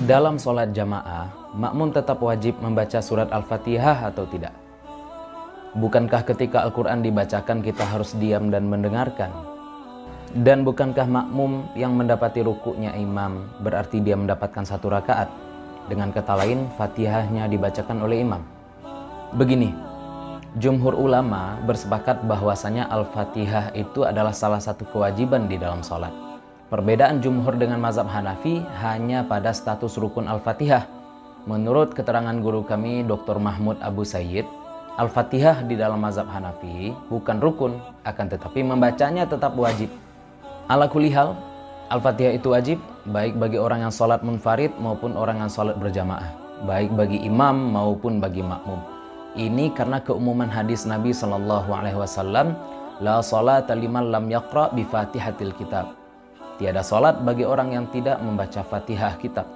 Dalam sholat jamaah, makmum tetap wajib membaca surat Al-Fatihah atau tidak? Bukankah ketika Al-Quran dibacakan kita harus diam dan mendengarkan? Dan bukankah makmum yang mendapati rukuknya imam berarti dia mendapatkan satu rakaat? Dengan kata lain, Fatihahnya dibacakan oleh imam. Begini, jumhur ulama bersepakat bahwasanya Al-Fatihah itu adalah salah satu kewajiban di dalam sholat. Perbedaan jumhur dengan mazhab Hanafi hanya pada status rukun Al-Fatihah. Menurut keterangan guru kami Dr. Mahmud Abu Sayyid, Al-Fatihah di dalam mazhab Hanafi bukan rukun, akan tetapi membacanya tetap wajib. Ala kulli hal, Al-Fatihah itu wajib baik bagi orang yang sholat munfarid maupun orang yang sholat berjamaah, baik bagi imam maupun bagi makmum. Ini karena keumuman hadis Nabi SAW, la sholata liman lam yaqra bi fatihatil kitab. Tiada sholat bagi orang yang tidak membaca Fatihah kitab.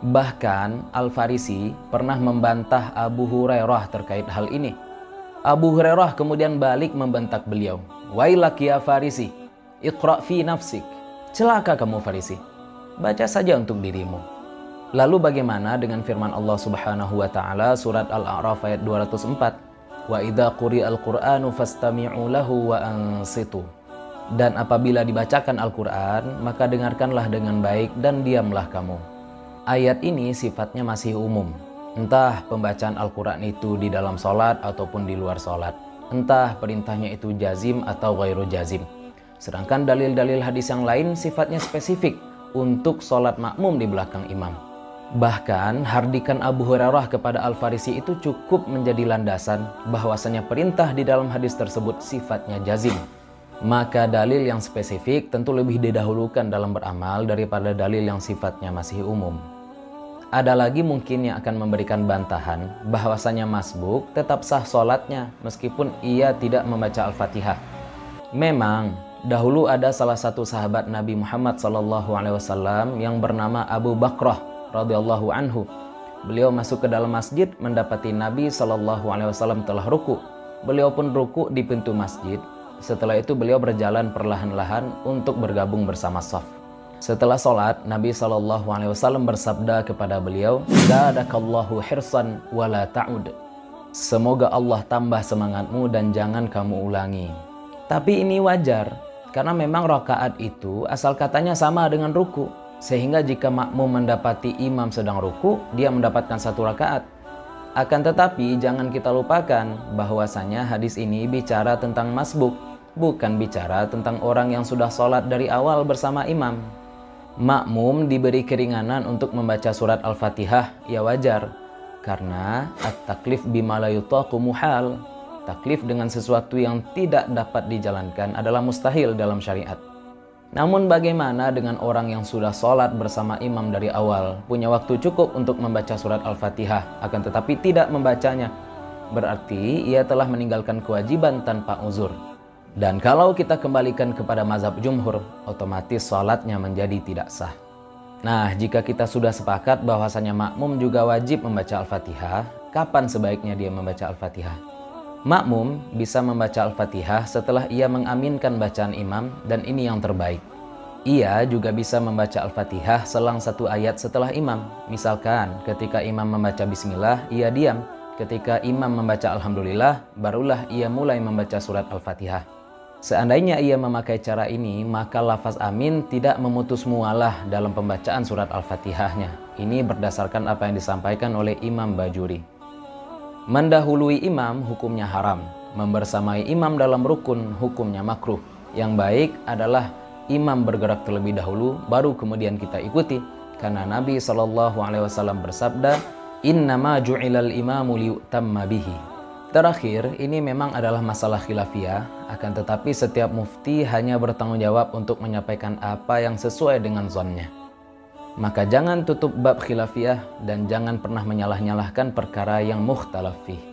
Bahkan Al-Farisi pernah membantah Abu Hurairah terkait hal ini. Abu Hurairah kemudian balik membentak beliau. Wailak ya Farisi, iqra' fi nafsik. Celaka kamu Farisi, baca saja untuk dirimu. Lalu bagaimana dengan firman Allah Subhanahu wa taala surat Al-A'raf ayat 204? Wa idza quri'al Qur'anu fastami'u lahu wa ansitu. Dan apabila dibacakan Al-Quran, maka dengarkanlah dengan baik dan diamlah kamu. Ayat ini sifatnya masih umum. Entah pembacaan Al-Quran itu di dalam sholat ataupun di luar sholat. Entah perintahnya itu jazim atau ghairu jazim. Sedangkan dalil-dalil hadis yang lain sifatnya spesifik untuk sholat makmum di belakang imam. Bahkan hardikan Abu Hurairah kepada Al-Farisi itu cukup menjadi landasan bahwasanya perintah di dalam hadis tersebut sifatnya jazim. Maka dalil yang spesifik tentu lebih didahulukan dalam beramal daripada dalil yang sifatnya masih umum. Ada lagi mungkin yang akan memberikan bantahan bahwasanya masbuk tetap sah sholatnya meskipun ia tidak membaca Al-Fatihah. Memang dahulu ada salah satu sahabat Nabi Muhammad SAW yang bernama Abu Bakrah radhiyallahu anhu. Beliau masuk ke dalam masjid mendapati Nabi SAW telah ruku. Beliau pun ruku di pintu masjid. Setelah itu beliau berjalan perlahan-lahan untuk bergabung bersama shaf. Setelah sholat, Nabi SAW bersabda kepada beliau, Zadakallahu hirsan wala ta'ud. Semoga Allah tambah semangatmu dan jangan kamu ulangi. Tapi ini wajar, karena memang rakaat itu asal katanya sama dengan ruku. Sehingga jika makmum mendapati imam sedang ruku, dia mendapatkan satu rakaat. Akan tetapi jangan kita lupakan bahwasanya hadis ini bicara tentang masbuk, bukan bicara tentang orang yang sudah sholat dari awal bersama imam. Makmum diberi keringanan untuk membaca surat Al-Fatihah, ya wajar, karena at-taklif bima la yutaqu muhal. Taklif dengan sesuatu yang tidak dapat dijalankan adalah mustahil dalam syariat. Namun bagaimana dengan orang yang sudah sholat bersama imam dari awal, punya waktu cukup untuk membaca surat Al-Fatihah, akan tetapi tidak membacanya? Berarti ia telah meninggalkan kewajiban tanpa uzur. Dan kalau kita kembalikan kepada mazhab jumhur, otomatis sholatnya menjadi tidak sah. Nah, jika kita sudah sepakat bahwasanya makmum juga wajib membaca Al-Fatihah, kapan sebaiknya dia membaca Al-Fatihah? Makmum bisa membaca Al-Fatihah setelah ia mengaminkan bacaan imam, dan ini yang terbaik. Ia juga bisa membaca Al-Fatihah selang satu ayat setelah imam. Misalkan ketika imam membaca Bismillah, ia diam. Ketika imam membaca Alhamdulillah, barulah ia mulai membaca surat Al-Fatihah. Seandainya ia memakai cara ini, maka lafaz amin tidak memutus mualah dalam pembacaan surat Al-Fatihahnya. Ini berdasarkan apa yang disampaikan oleh Imam Bajuri. Mendahului imam hukumnya haram. Membersamai imam dalam rukun hukumnya makruh. Yang baik adalah imam bergerak terlebih dahulu, baru kemudian kita ikuti. Karena Nabi SAW bersabda, Innama ju'ilal imamu liyu'tamma bihi. Terakhir, ini memang adalah masalah khilafiyah, akan tetapi setiap mufti hanya bertanggung jawab untuk menyampaikan apa yang sesuai dengan zonnya. Maka jangan tutup bab khilafiyah dan jangan pernah menyalah-nyalahkan perkara yang mukhtalaf fih.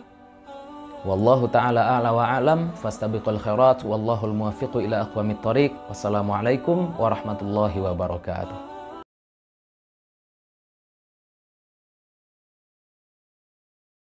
Wallahu ta'ala a'la wa a'lam, fastabiqul khairat, wallahul muwaffiqu ila aqwamit thariq. Wassalamualaikum warahmatullahi wabarakatuh.